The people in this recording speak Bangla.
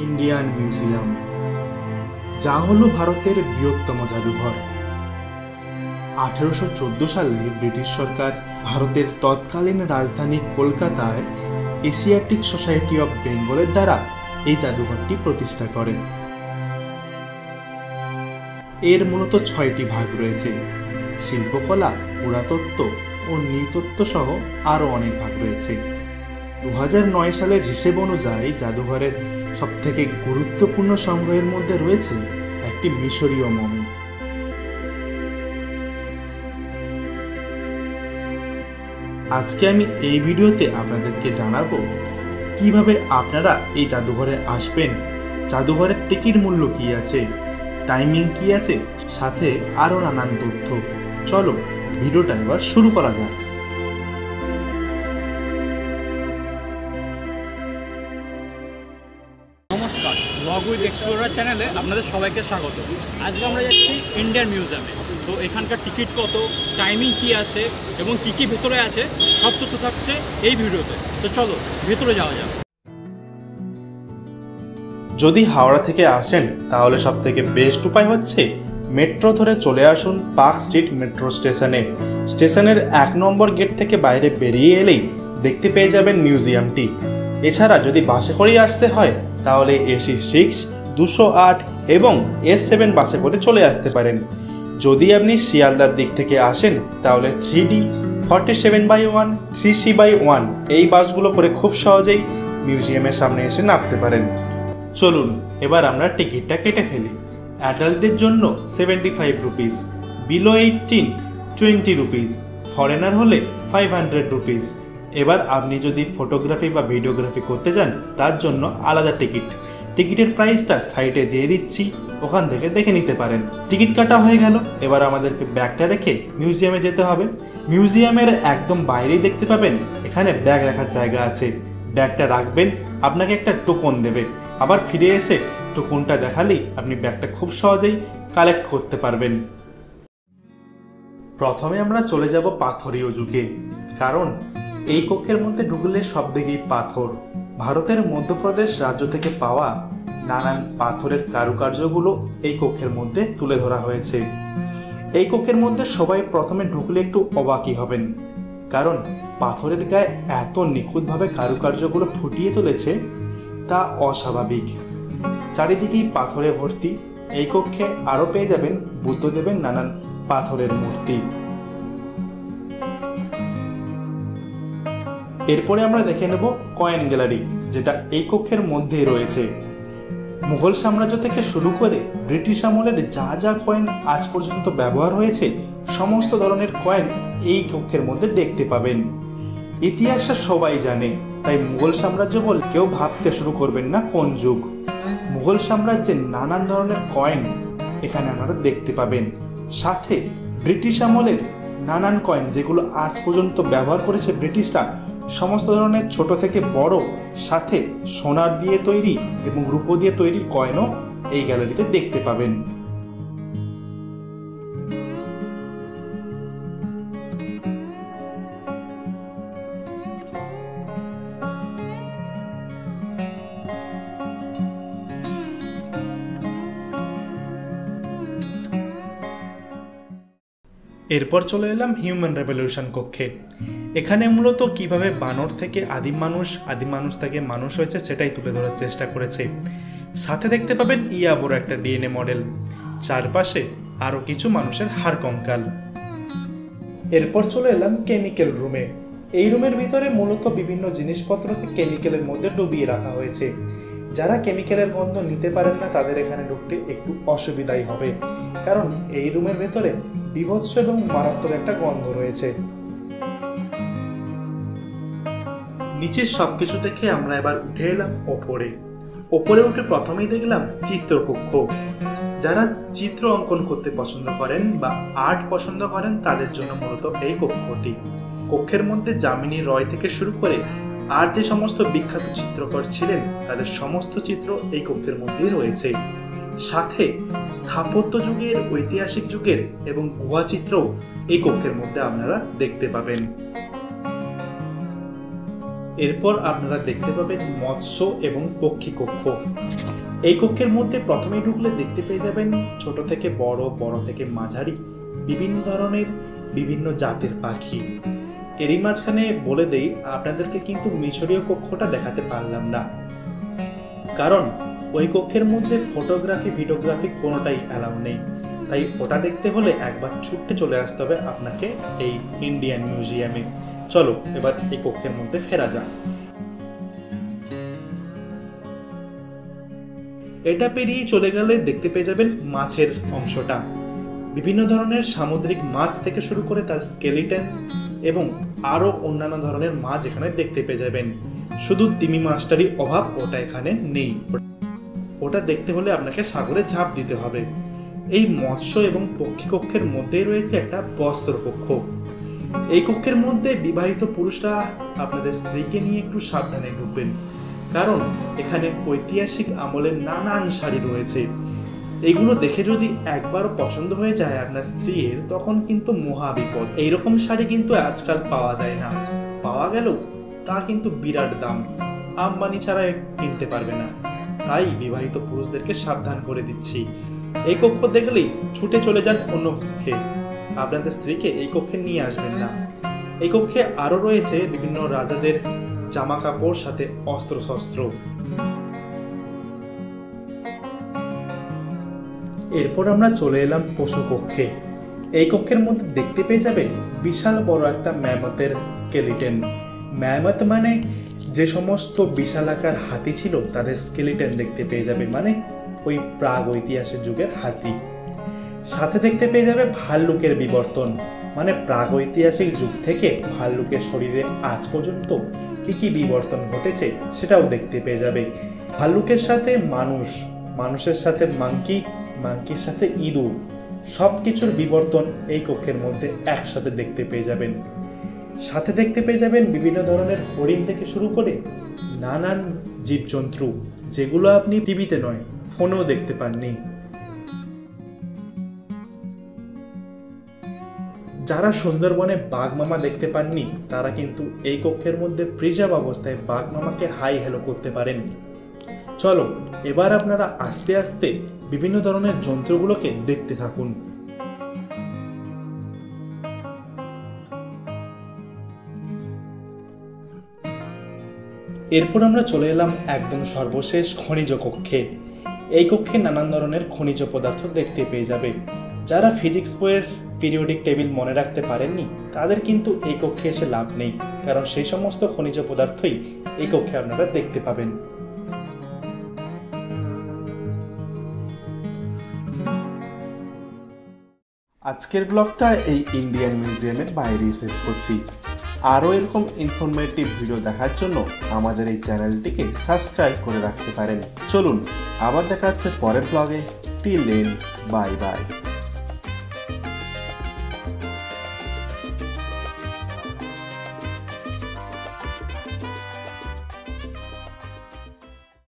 ইন্ডিয়ান মিউজিয়াম, যা হলো ভারতের বৃহত্তম জাদুঘর। 1814 সালে ব্রিটিশ সরকার ভারতের তৎকালীন রাজধানী কলকাতায় এশিয়াটিক সোসাইটি অফ বেঙ্গলের দ্বারা এই জাদুঘরটি প্রতিষ্ঠা করেন। এর মূলত 6টি ভাগ রয়েছে: শিল্পকলা, পুরাতত্ত্ব ও নৃতত্ত্ব সহ আরও অনেক ভাগ রয়েছে। 2009 সালের হিসেব অনুযায়ী জাদুঘরের সবথেকে গুরুত্বপূর্ণ সংগ্রহের মধ্যে রয়েছে একটি মিশরীয় মমি। আজকে আমি এই ভিডিওতে আপনাদেরকে জানাবো কিভাবে আপনারা এই জাদুঘরে আসবেন, জাদুঘরের টিকিট মূল্য কি আছে, টাইমিং কি আছে, সাথে আরও নানান তথ্য। চলো ভিডিওটা এবার শুরু করা যাক। নমস্কার, ব্লগ উইথ এক্সপ্লোরার চ্যানেলে আপনাদের সবাইকে স্বাগত। আজকে আমরা যাচ্ছি ইন্ডিয়ান মিউজিয়ামে। তো এখানকার টিকিট কত, টাইমিং কি আছে এবং কি কি ভেতরে আছে সব তথ্য থাকছে এই ভিডিওতে। তো চলো ভেতরে যাওয়া যাক। যদি হাওড়া থেকে আসেন তাহলে সবথেকে বেস্ট উপায় হচ্ছে মেট্রো ধরে চলে আসুন পার্ক স্ট্রিট মেট্রো স্টেশনে। স্টেশনের 1 নম্বর গেট থেকে বাইরে বেরিয়ে এলেই দেখতে পেয়ে যাবেন মিউজিয়ামটি। এছাড়া যদি বাসে করেই আসতে হয় তাহলে AC6, 208 এবং S7 বাসে করে চলে আসতে পারেন। যদি আপনি শিয়ালদার দিক থেকে আসেন তাহলে 3D, 47/1, 3C/1 এই বাসগুলো করে খুব সহজেই মিউজিয়ামের সামনে এসে নামতে পারেন। চলুন এবার আমরা টিকিটটা কেটে ফেলি। অ্যাডাল্টদের জন্য 75 রুপিস, বিলো 18 20 রুপিস, ফরেনার হলে 500 রুপিস। এবার আপনি যদি ফটোগ্রাফি বা ভিডিওগ্রাফি করতে চান তার জন্য আলাদা টিকিট। টিকিটের প্রাইসটা সাইটে দিয়ে দিচ্ছি, ওখান থেকে দেখে নিতে পারেন। টিকিট কাটা হয়ে গেল, এবার আমাদেরকে ব্যাগটা রেখে মিউজিয়ামে যেতে হবে। মিউজিয়ামের একদম বাইরেই দেখতে পাবেন এখানে ব্যাগ রাখার জায়গা আছে। ব্যাগটা রাখবেন, আপনাকে একটা টোকন দেবে। আবার ফিরে এসে টোকনটা দেখালেই আপনি ব্যাগটা খুব সহজেই কালেক্ট করতে পারবেন। প্রথমে আমরা চলে যাব পাথরীয় যুগে, কারণ এই কক্ষের মধ্যে ঢুকলে সব দিকেই পাথর। ভারতের মধ্যপ্রদেশ রাজ্য থেকে পাওয়া নানান পাথরের কারুকার্যগুলো এই কক্ষের মধ্যে তুলে ধরা হয়েছে। এই কক্ষের মধ্যে সবাই প্রথমে ঢুকলে একটু অবাকই হবেন, কারণ পাথরের গায়ে এত নিখুঁতভাবে কারুকার্যগুলো ফুটিয়ে তুলেছে তা অস্বাভাবিক। চারিদিকেই পাথরে ভর্তি। এই কক্ষে আরও পেয়ে যাবেন বুদ্ধদেবের নানান পাথরের মূর্তি। এরপরে আমরা দেখে নেব কয়েন গ্যালারি, যেটা এই কক্ষের মধ্যেই রয়েছে। মুঘল সাম্রাজ্য থেকে শুরু করে ব্রিটিশ আমলের যা যা কয়েন আজ পর্যন্ত ব্যবহার হয়েছে সমস্ত ধরনের কয়েন এই কক্ষের মধ্যে দেখতে পাবেন। ইতিহাসটা সবাই জানে, তাই মুঘল সাম্রাজ্য বলে কেউ ভাবতে শুরু করবেন না কোন যুগ। মুঘল সাম্রাজ্যের নানান ধরনের কয়েন এখানে আপনারা দেখতে পাবেন। সাথে ব্রিটিশ আমলের নানান কয়েন যেগুলো আজ পর্যন্ত ব্যবহার করেছে ব্রিটিশরা, সমস্ত ধরনের ছোট থেকে বড়, সাথে সোনার দিয়ে তৈরি এবং রূপো দিয়ে তৈরি কয়েনও এই গ্যালারিতে দেখতে পাবেন। এরপর চলে এলাম হিউম্যান রেভলিউশন কক্ষে। এখানে মূলত কিভাবে বানর থেকে আদিম মানুষ থেকে মানুষ হয়েছে সেটাই তুলে ধরার চেষ্টা করেছে। সাথে দেখতে পাবেন বড় একটা DNA মডেল, চারপাশে আরও কিছু মানুষের হাড় কঙ্কাল। এরপর চলে এলাম কেমিক্যাল রুমে। এই রুমের ভিতরে মূলত বিভিন্ন জিনিসপত্রকে কেমিক্যালের মধ্যে ডুবিয়ে রাখা হয়েছে। যারা কেমিক্যালের গন্ধ নিতে পারেন না তাদের এখানে ঢুকতে একটু অসুবিধাই হবে, কারণ এই রুমের ভেতরে বীভৎস এবং মারাত্মক একটা গন্ধ রয়েছে। নিচের সবকিছু দেখে আমরা এবার উঠে এলাম ওপরে উঠে প্রথমেই দেখলাম চিত্রকক্ষ। যারা চিত্র অঙ্কন করতে পছন্দ করেন বা আর্ট পছন্দ করেন তাদের জন্য মূলত এই কক্ষটি। কক্ষের মধ্যে যামিনী রয় থেকে শুরু করে আর যে সমস্ত বিখ্যাত চিত্রকর ছিলেন তাদের সমস্ত চিত্র এই কক্ষের মধ্যেই রয়েছে। সাথে স্থাপত্য যুগের, ঐতিহাসিক যুগের এবং গুহা চিত্রও এই কক্ষের মধ্যে আপনারা দেখতে পাবেন। এরপর আপনারা দেখতে পাবেন মৎস্য এবং পক্ষী কক্ষ। এই কক্ষের মধ্যে প্রথমে ঢুকলে দেখতে পেয়ে যাবেন ছোট থেকে বড়, বড় থেকে মাঝারি বিভিন্ন ধরনের বিভিন্ন জাতের পাখি। এরই মাঝখানে বলে দেই, আপনাদেরকে কিন্তু মিশরীয় কক্ষটা দেখাতে পারলাম না, কারণ ওই কক্ষের মধ্যে ফটোগ্রাফি ভিডিওগ্রাফি কোনোটাই অ্যালাউ নেই। তাই ওটা দেখতে হলে একবার ছুটে চলে আসতে হবে আপনাকে এই ইন্ডিয়ান মিউজিয়ামে। চলো এবার এই কক্ষের মধ্যে ফেরা যাক। এটা পেরিয়ে চলে গেলে দেখতে পেয়ে যাবেন মাছের অংশটা। বিভিন্ন ধরনের সামুদ্রিক মাছ থেকে শুরু করে তার স্কেলিটন এবং আরো অন্যান্য ধরনের মাছ এখানে দেখতে পেয়ে যাবেন। শুধু তিমি মাছটারই অভাব, ওটা এখানে নেই। ওটা দেখতে হলে আপনাকে সাগরে ঝাঁপ দিতে হবে। এই মৎস্য এবং পক্ষী কক্ষের মধ্যেই রয়েছে একটা বস্ত্র কক্ষ। এই কক্ষের মধ্যে বিবাহিত পুরুষরা আপনাদের স্ত্রীকে নিয়ে একটু সাবধানে ঢুকবেন, কারণ এখানে ঐতিহাসিক আমলের নানান শাড়ি রয়েছে। এগুলো দেখে যদি একবারও পছন্দ হয়ে যায় আপনার স্ত্রীর, তখন কিন্তু মহা বিপদ। এইরকম শাড়ি কিন্তু আজকাল পাওয়া যায় না, পাওয়া গেলেও তা কিন্তু বিরাট দাম, আম্বানি ছাড়া কিনতে পারবে না। তাই বিবাহিত পুরুষদেরকে সাবধান করে দিচ্ছি, এই কক্ষ দেখলেই ছুটে চলে যান অন্য কক্ষে, আপনাদের স্ত্রীকে এই কক্ষে নিয়ে আসবেন না। এই কক্ষে আরো রয়েছে বিভিন্ন রাজাদের জামা কাপড়, সাথে অস্ত্র শস্ত্র। এরপর আমরা চলে এলাম পশু কক্ষে। এই কক্ষের মধ্যে দেখতে পেয়ে যাবে বিশাল বড় একটা ম্যামথের স্কেলিটন। ম্যামথ মানে যে সমস্ত বিশালাকার হাতি ছিল তাদের স্কেলিটন দেখতে পেয়ে যাবে, মানে ওই প্রাগ ঐতিহাসিক যুগের হাতি। সাথে দেখতে পেয়ে যাবে ভাল্লুকের বিবর্তন, মানে প্রাগ ঐতিহাসিক যুগ থেকে ভাল্লুকের শরীরে আজ পর্যন্ত কি কি বিবর্তন ঘটেছে সেটাও দেখতে পেয়ে যাবে। ভাল্লুকের সাথে মানুষ, মানুষের সাথে মাঙ্কি, মাঙ্কির সাথে ইঁদুর, সব কিছুর বিবর্তন এই কক্ষের মধ্যে একসাথে দেখতে পেয়ে যাবেন। সাথে দেখতে পেয়ে যাবেন বিভিন্ন ধরনের হরিণ থেকে শুরু করে নানান জীবজন্তু, যেগুলো আপনি টিভিতে নয় ফোনেও দেখতে পাননি। যারা সুন্দরবনে বাঘ মামা দেখতে পাননি, তারা কিন্তু এই কক্ষের মধ্যে প্রিজার্ভ অবস্থায় বাঘ মামাকে হাই হ্যালো করতে পারেন। চলো এবার আপনারা আস্তে আস্তে বিভিন্ন ধরনের যন্ত্রগুলোকে দেখতে থাকুন। এরপর আমরা চলে এলাম একদম সর্বশেষ খনিজ কক্ষে। এই কক্ষে নানান ধরনের খনিজ পদার্থ দেখতে পেয়ে যাবে। যারা ফিজিক্স বইয়ের পিরিয়ডিক টেবিল মনে রাখতে পারেননি, তাদের কিন্তু এই কক্ষে এসে লাভ নেই, কারণ সেই সমস্ত খনিজ পদার্থই এই কক্ষে আপনারা দেখতে পাবেন। আজকের ব্লগটা এই ইন্ডিয়ান মিউজিয়ামের বাইরেই শেষ করছি। আরও এরকম ইনফরমেটিভ ভিডিও দেখার জন্য আমাদের এই চ্যানেলটিকে সাবস্ক্রাইব করে রাখতে পারেন। চলুন আবার দেখা হচ্ছে পরের ব্লগে। Till then, bye by.